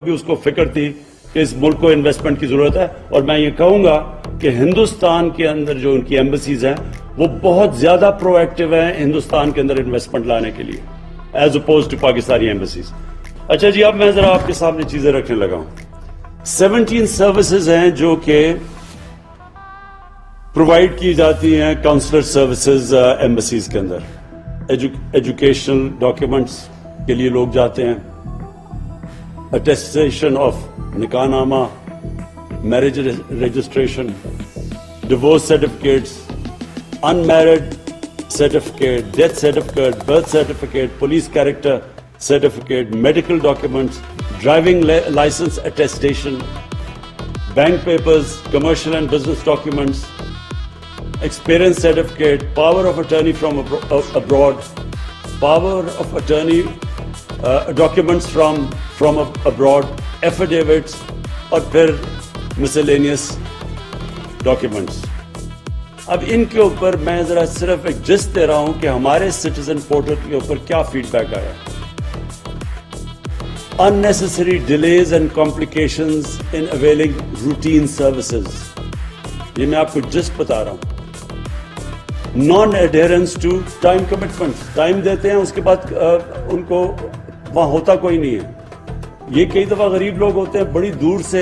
بھی اس کو فکر تھی کہ اس ملک کو انویسٹمنٹ کی ضرورت ہے، اور میں یہ کہوں گا کہ ہندوستان کے اندر جو ان کی ایمبیسیز ہیں وہ بہت زیادہ پرو ایکٹیو ہیں ہندوستان کے اندر انویسٹمنٹ لانے کے لیے as opposed to Pakistani embassies. اچھا جی، اب میں ذرا آپ کے سامنے چیزیں رکھنے لگا ہوں. 17 سروسز ہیں جو کہ پرووائڈ کی جاتی ہیں کاؤنسلر سروسز ایمبیسیز کے اندر. ایجوکیشنل ڈاکیومنٹس کے لیے لوگ جاتے ہیں، attestation of نکاح نامہ، marriage registration، divorce certificates، unmarried certificate، death certificate، birth certificate، police character certificate، medical documents، driving license attestation، bank papers، commercial and business documents، experience certificate، power of attorney from abroad، power of attorney documents from abroad، affidavits، اور پھر miscellaneous documents. اب ان کے اوپر میں ذرا صرف ایک جست دے رہا ہوں کہ ہمارے سٹیزن پورٹل کے اوپر کیا فیڈ بیک آیا. unnecessary delays and complications in availing routine services. یہ میں آپ کو جست بتا رہا ہوں. non-adherence to time commitments. Time دیتے ہیں، اس کے بعد ان کو وہاں ہوتا کوئی نہیں ہے. یہ کئی دفعہ غریب لوگ ہوتے ہیں، بڑی دور سے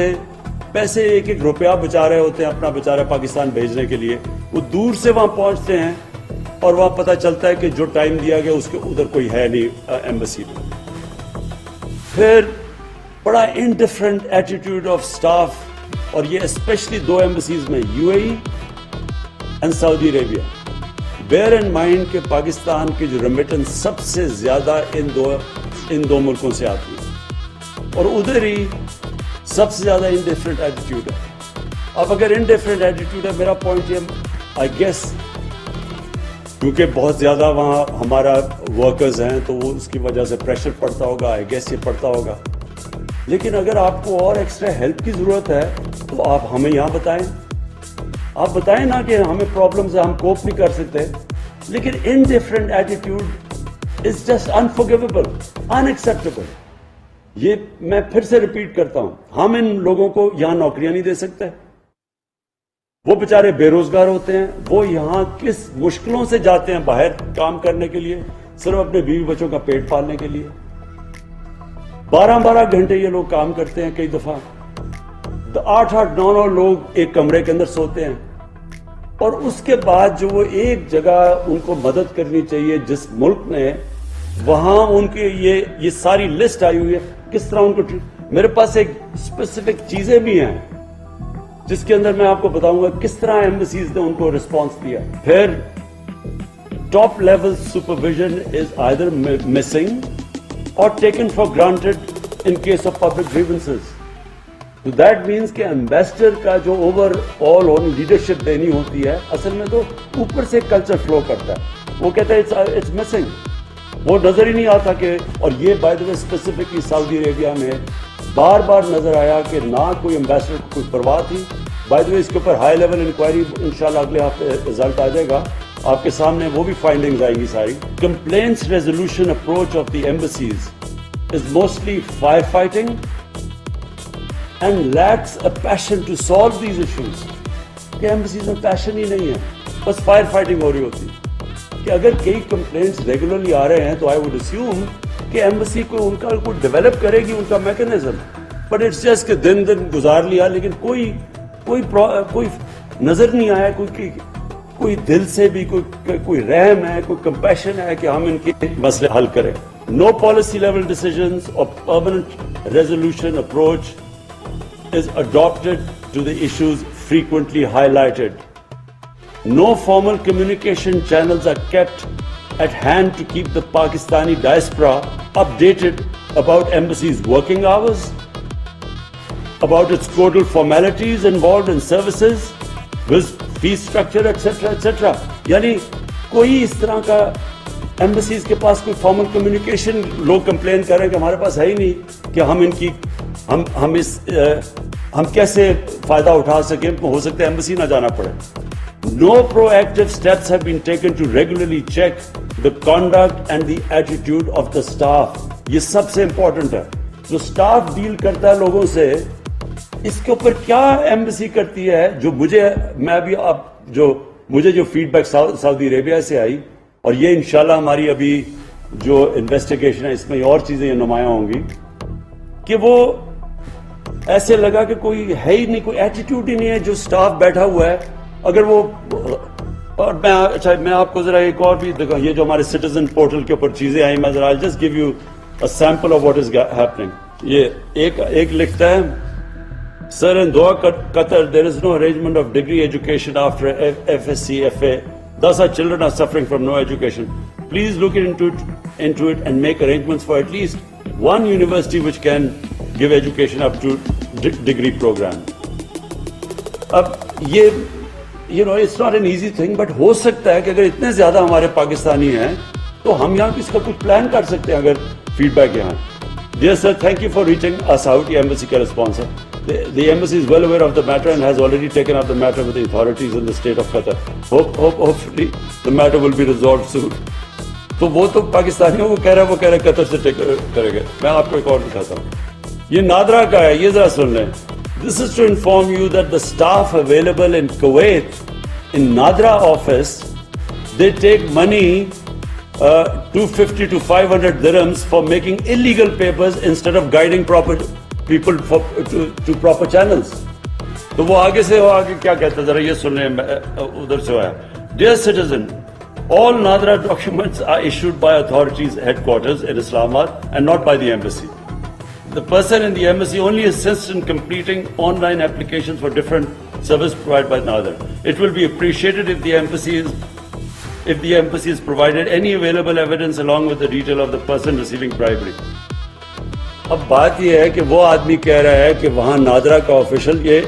پیسے ایک ایک روپیہ بچا رہے ہوتے ہیں اپنا بیچارہ پاکستان بھیجنے کے لیے. وہ دور سے وہاں پہنچتے ہیں اور وہاں پتہ چلتا ہے کہ جو ٹائم دیا گیا اس کے ادھر کوئی ہے نہیں ایمبیسی میں. پھر بڑا انڈیفرنٹ ایٹیٹیوڈ آف سٹاف، اور یہ اسپیشلی 2 ایمبیسیز میں، U A E and Saudi Arabia. Bear in mind کہ پاکستان کی جو ریمیٹنس سب سے زیادہ ان دو ملکوں سے آتی ہے، اور ادھر ہی سب سے زیادہ انڈیفرنٹ ایٹیٹیوڈ ہے. اب اگر انڈیفرنٹ ایٹیٹیوڈ ہے، میرا پوائنٹ یہ آئی گیس کیونکہ بہت زیادہ وہاں ہمارا ورکرز ہیں تو وہ اس کی وجہ سے پریشر پڑتا ہوگا، آئی گیس یہ پڑتا ہوگا. لیکن اگر آپ کو اور ایکسٹرا ہیلپ کی ضرورت ہے تو آپ ہمیں یہاں بتائیں. آپ بتائیں نا کہ ہمیں پرابلمز ہیں، ہم کوپ نہیں کر سکتے. لیکن انڈیفرنٹ ایٹیٹیوڈ از جسٹ انفارگیویبل، انایکسیپٹیبل. یہ میں پھر سے ریپیٹ کرتا ہوں، ہم ان لوگوں کو یہاں نوکریاں نہیں دے سکتے. وہ بیچارے بے روزگار ہوتے ہیں، وہ یہاں کس مشکلوں سے جاتے ہیں باہر کام کرنے کے لیے، صرف اپنے بیوی بچوں کا پیٹ پالنے کے لیے. 12 گھنٹے یہ لوگ کام کرتے ہیں، کئی دفعہ 8-9 لوگ ایک کمرے کے اندر سوتے ہیں. اور اس کے بعد جو وہ ایک جگہ ان کو مدد کرنی چاہیے جس ملک میں، وہاں ان کے یہ ساری لسٹ آئی ہوئی ہے کس طرح ان کو. میرے پاس ایک اسپیسیفک چیزیں بھی ہیں جس کے اندر میں آپ کو بتاؤں گا کس طرح ایمبیسیز نے ان کو رسپانس دیا. پھر top level supervision is either missing or taken for granted in case of public grievances. تو دیٹ مینس کہ ایمبیسڈر کا جو اوور آل لیڈرشپ دینی ہوتی ہے، اصل میں تو اوپر سے کلچر فلو کرتا ہے. وہ کہتا ہے اٹس مسنگ، وہ نظر ہی نہیں آتا کہ. اور یہ بائی دا وے اسپیسیفکلی سعودی عربیہ میں بار بار نظر آیا کہ نہ کوئی ایمبیسڈر کو کوئی پرواہ تھی. بائی دا وے اس کے اوپر ہائی لیول انکوائری انشاءاللہ اگلے ہفتے رزلٹ آ جائے گا آپ کے سامنے، وہ بھی فائنڈنگز آئیں گی ساری. Complaints resolution approach of the embassies is mostly fire fighting and lacks a passion to solve these issues. کہ ایمبیسیز میں پیشن ہی نہیں ہے، بس فائر فائٹنگ ہو رہی ہوتی. کہ اگر کئی کمپلینٹس ریگولرلی آ رہے ہیں تو آئی وڈ اسیوم کہ ایمبیسی کو ان کا کوئی ڈیولپ کرے گی ان کا میکنزم. بٹ اٹس جسٹ کہ دن گزار لیا، لیکن کوئی نظر نہیں آیا، کوئی دل سے بھی کوئی رحم ہے، کوئی کمپیشن ہے کہ ہم ان کے مسئلے حل کریں. No policy level decisions or permanent resolution approach is adopted to the issues frequently highlighted. No formal communication channels are kept at hand to keep the Pakistani diaspora updated about embassy's working hours, about its total formalities involved in services, with fee structure, etc. etc. یعنی کوئی اس طرح کا embassies کے پاس کوئی formal communication, لوگ complain کر رہے ہیں کہ ہمارے پاس ہے ہی نہیں کہ ہم کیسے فائدہ اٹھا سکیں، ہو سکتا ہے ایمبسی نہ جانا پڑے. No proactive steps have been taken to regularly check the conduct and the attitude of the staff. یہ سب سے امپورٹنٹ ہے. جو سٹاف ڈیل کرتا ہے لوگوں سے, اس کے اوپر کیا ایمبیسی کرتی ہے. جو مجھے جو فیڈ بیک سعودی عربیہ سے آئی, اور یہ انشاءاللہ ہماری ابھی جو انویسٹیگیشن ہے اس میں اور چیزیں نمایاں ہوں گی, کہ وہ ایسے لگا کہ کوئی ہے ہی نہیں, کوئی ایٹیٹیوڈ ہی نہیں ہے. جو سٹاف بیٹھا ہوا ہے, اگر وہ, اور میں آپ کو ذرا ایک اور بھی دیکھا, یہ جو ہمارے سٹیزن پورٹل کے اوپر چیزیں آئی, میں ذرا just give you a sample of what is happening. یہ ایک لکھتا ہے, Sir, in Doha, Qatar, there is no arrangement of degree education after FSc, FA. Thus our children are suffering from no education. Please look into it and make arrangements for at least one university which can give education up to degree program. اب یہ it's not an easy thing, but ہو سکتا ہے کہ اگر اتنے زیادہ ہمارے پاکستانی ہیں تو ہم یہاں اس کا کچھ پلان کر سکتے ہیں اگر فیڈ بیک یہاں. Dear sir, thank you for reaching us out. یہ embassy کا response ہے. The embassy is well aware of the matter and has already taken up the matter with the authorities in the state of Qatar. Hopefully the matter will be resolved soon. تو وہ تو پاکستانیوں کو کہہ رہا ہے قطر سے کرے گا. میں آپ کو ایک اور دکھاتا ہوں, یہ نادرا کا ہے, یہ ذرا سن لیں. This is to inform you that the staff available in Kuwait, in Nadra office, they take money 250 to 500 dirhams for making illegal papers instead of guiding proper people to proper channels. تو وہ آگے کیا کہتا ہے, ذرا یہ سن لیں, ادھر سے آیا. Dear citizen, all Nadra documents are issued by authorities headquarters in Islamabad and not by the embassy. The person in the embassy only assists in completing online applications for different services provided by Nadra. It will be appreciated if the embassy is provided any available evidence along with the detail of the person receiving bribery. اب بات یہ ہے کہ وہ آدمی کہہ رہا ہے کہ وہاں نادرا کا آفیشل یہ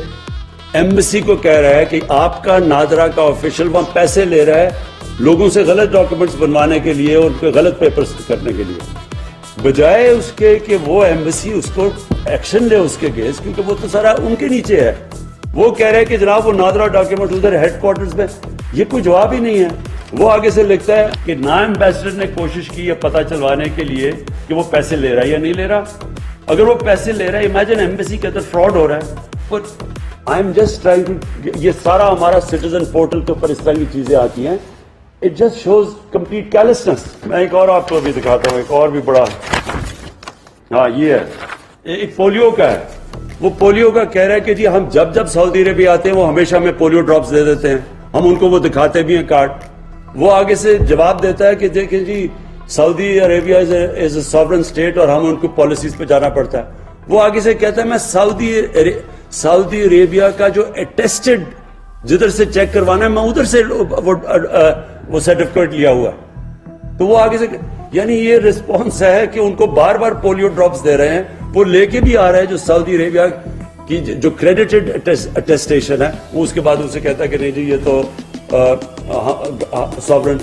ایمبیسی کو کہہ رہا ہے کہ آپ کا نادرا کا آفیشل وہاں پیسے لے رہا ہے لوگوں سے غلط ڈاکومنٹس بنوانے کے لیے اور ان کے غلط پیپرز کرنے کے لیے, بجائے اس کے کہ وہ ایمبیسی اس کو ایکشن لے اس کے کیس, کیونکہ وہ تو سارا ان کے نیچے ہے. وہ کہہ رہے ہیں کہ جناب وہ نادرا ڈاکیومنٹ ادھر ہیڈ کوارٹرز میں, یہ کوئی جواب ہی نہیں ہے. وہ آگے سے لکھتا ہے کہ نا ایمبیسڈر نے کوشش کی ہے پتہ چلوانے کے لیے کہ وہ پیسے لے رہا ہے یا نہیں لے رہا. اگر وہ پیسے لے رہا ہے, امیجن ایمبیسی کے اندر فراڈ ہو رہا ہے. But I'm just trying to, یہ سارا ہمارا سٹیزن پورٹل کے اوپر اس طرح کی چیزیں آتی ہیں. It just shows complete carelessness. میں ایک اور آپ کو ابھی دکھاتا ہوں, ایک اور بھی بڑا, ہاں یہ ہے, ایک پولیو کا ہے. وہ پولیو کا کہہ رہا ہے کہ جی ہم جب سعودی عربیہ آتے ہیں وہ ہمیشہ ہمیں پولیو ڈراپس دے دیتے ہیں, ہم ان کو وہ دکھاتے بھی ہیں کارڈ. وہ آگے سے جواب دیتا ہے کہ دیکھیں جی سعودی عربیہ از اے ساورن اسٹیٹ اور ہم ان کو پالیسیز پہ جانا پڑتا ہے. وہ آگے سے کہتا ہے میں سعودی عربیہ کا جو اٹیسٹڈ جدھر سے چیک کروانا ہے میں ادھر سے وہ سرٹیفکیٹ لیا ہوا. تو وہ آگے سے, یعنی یہ رسپانس ہے کہ ان کو بار بار پولیو ڈراپس دے رہے ہیں, وہ لے کے بھی آ رہا ہے جو سعودی عربیہ کی جو کریڈیٹڈ اٹیسٹیشن ہے, وہ اس کے بعد اسے کہتا ہے کہ نہیں جی یہ تو ساورن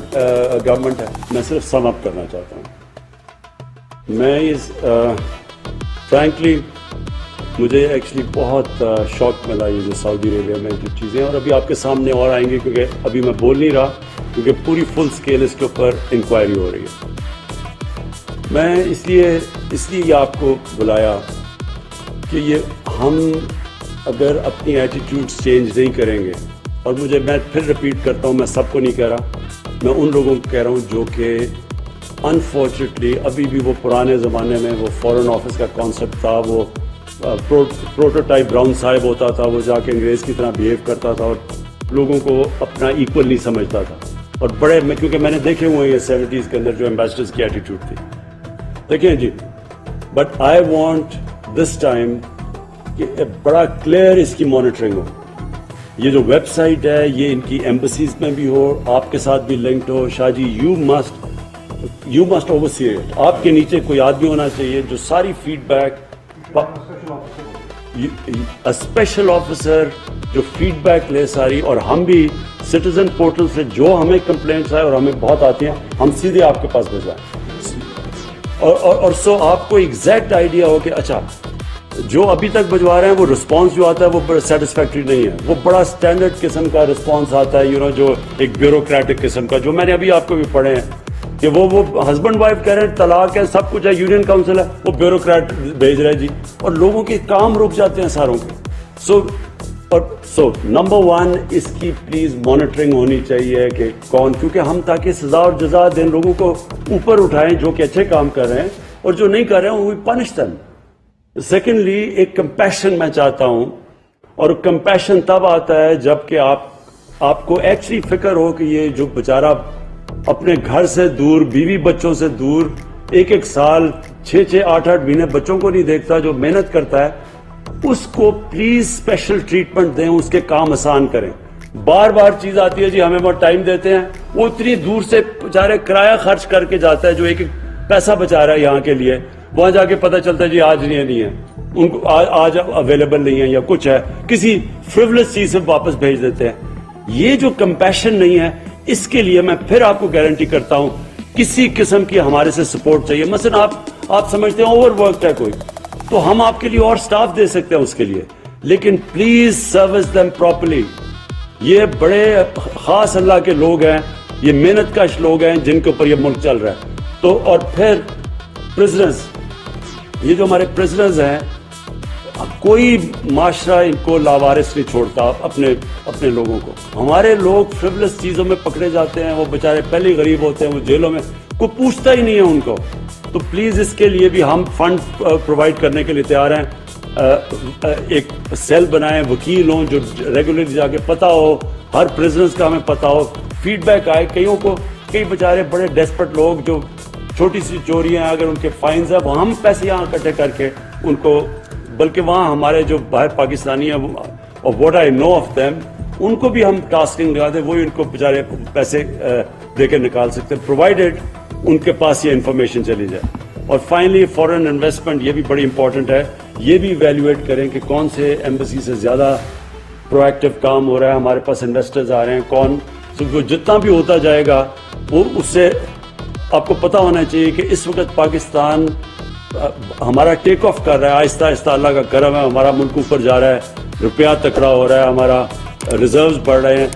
گورنمنٹ ہے. میں صرف سم اپ کرنا چاہتا ہوں. میں فرینکلی مجھے ایکچولی بہت شوق ملا یہ جو سعودی عربیہ میں جو چیزیں, اور ابھی آپ کے سامنے اور آئیں گے کیونکہ ابھی میں بول نہیں رہا کیونکہ پوری فل سکیل اس کے اوپر انکوائری ہو رہی ہے. میں اس لیے یہ آپ کو بلایا کہ یہ ہم اگر اپنی ایٹیٹیوڈز چینج نہیں کریں گے, اور میں پھر ریپیٹ کرتا ہوں, میں سب کو نہیں کہہ رہا, میں ان لوگوں کو کہہ رہا ہوں جو کہ انفارچونیٹلی ابھی بھی وہ پرانے زمانے میں وہ فورن آفس کا کانسیپٹ تھا, وہ پروٹوٹائپ براؤن صاحب ہوتا تھا, وہ جا کے انگریز کی طرح بیہیو کرتا تھا اور لوگوں کو اپنا ایکول نہیں سمجھتا تھا. اور بڑے کیونکہ میں نے دیکھے ہوئے یہ 70s کے اندر جو ایمبیسڈرز کی ایٹیٹیوڈ تھی. دیکھیں جی, but I want this time کہ بڑا کلیئر اس کی مانیٹرنگ ہو. یہ جو ویب سائٹ ہے یہ ان کی ایمبیسیز میں بھی ہو, آپ کے ساتھ بھی لنکڈ ہو. Shah ji you must oversee it. آپ کے نیچے کوئی آدمی ہونا چاہیے جو ساری فیڈ بیک, اسپیشل آفیسر جو فیڈ بیک لے ساری, اور ہم بھی سٹیزن پورٹل سے جو ہمیں کمپلینٹس آئے اور ہمیں بہت آتی ہیں ہم سیدھے آپ کے پاس بھیجوائیں. اور سو آپ کو ایگزیکٹ آئیڈیا ہو کہ اچھا جو ابھی تک بھجوا رہے ہیں وہ رسپانس جو آتا ہے وہ بڑا سیٹسفیکٹری نہیں ہے, وہ بڑا اسٹینڈرڈ قسم کا رسپانس آتا ہے, جو ایک بیوروکریٹک قسم کا, جو میں نے ابھی آپ کو بھی پڑھے ہیں کہ وہ ہسبینڈ وائف کہہ رہے ہیں طلاق ہے سب کچھ ہے یونین کاؤنسل ہے وہ بیوروکریٹ بھیج رہے جی اور لوگوں کے کام رک جاتے ہیں ساروں کے. سو نمبر 1 اس کی پلیز مانیٹرنگ ہونی چاہیے کہ کون, کیونکہ ہم تاکہ سزا اور جزا دیں لوگوں کو اوپر اٹھائیں جو کہ اچھے کام کر رہے ہیں اور جو نہیں کر رہے ہیں وہ پنش دیم. سیکنڈلی ایک کمپیشن میں چاہتا ہوں, اور کمپیشن تب آتا ہے جب کہ آپ کو ایکچولی فکر ہو کہ یہ جو بیچارہ اپنے گھر سے دور بیوی بچوں سے دور ایک سال 6-8 مہینے بچوں کو نہیں دیکھتا, جو محنت کرتا ہے اس کو پلیز اسپیشل ٹریٹمنٹ دیں, اس کے کام آسان کریں. بار بار چیز آتی ہے جی ہمیں بہت ٹائم دیتے ہیں, وہ اتنی دور سے بیچارے کرایہ خرچ کر کے جاتا ہے جو ایک پیسہ بچا رہا ہے یہاں کے لیے, وہاں جا کے پتہ چلتا ہے جی آج نہیں ہے ان کو آج اویلیبل نہیں ہے یا کچھ ہے, کسی فریولس چیز سے واپس بھیج دیتے ہیں. یہ جو کمپیشن نہیں ہے اس کے لیے میں پھر آپ کو گارنٹی کرتا ہوں کسی قسم کی ہمارے سے سپورٹ چاہیے. مثلا آپ سمجھتے ہیں اوور ورکڈ ہے کوئی, تو ہم آپ کے لیے اور سٹاف دے سکتے ہیں اس کے لیے, لیکن پلیز سروس دیم پراپرلی. یہ بڑے خاص اللہ کے لوگ ہیں, یہ محنت کش لوگ ہیں جن کے اوپر یہ ملک چل رہا ہے. تو اور پھر پرزنرز, یہ جو ہمارے پرزنرز ہیں کوئی معاشرہ ان کو لاوارث نہیں چھوڑتا اپنے لوگوں کو. ہمارے لوگ فریولس چیزوں میں پکڑے جاتے ہیں, وہ بیچارے پہلے غریب ہوتے ہیں, وہ جیلوں میں کوئی پوچھتا ہی نہیں ہے ان کو. تو پلیز اس کے لیے بھی ہم فنڈ پرووائڈ کرنے کے لیے تیار ہیں. ایک سیل بنائیں, وکیل ہوں جو ریگولرلی جا کے پتا ہو, ہر پرزنرز کا ہمیں پتا ہو, فیڈ بیک آئے. کئی بیچارے بڑے ڈیسپریٹ لوگ جو چھوٹی سی چوریاں اگر ان کے فائنز ہیں وہ ہم پیسے یہاں اکٹھے کر کے ان کو, بلکہ وہاں ہمارے جو باہر پاکستانی ہیں اور what I know of them ان کو بھی ہم ٹاسکنگ لگا دیں, وہی ان کو بیچارے پیسے دے کے نکال سکتے ہیں پرووائڈیڈ ان کے پاس یہ انفارمیشن چلی جائے. اور فائنلی فورن انویسٹمنٹ, یہ بھی بڑی امپورٹنٹ ہے, یہ بھی ایویلویٹ کریں کہ کون سے ایمبیسی سے زیادہ پرو ایکٹیو کام ہو رہا ہے, ہمارے پاس انویسٹرز آ رہے ہیں کون. جتنا بھی ہوتا جائے گا وہ اس سے آپ کو پتا ہونا چاہیے کہ اس وقت پاکستان ہمارا ٹیک آف کر رہا ہے آہستہ آہستہ, اللہ کا کرم ہے, ہمارا ملک اوپر جا رہا ہے, روپیہ تکڑا ہو رہا ہے, ہمارا ریزروز بڑھ رہے ہیں.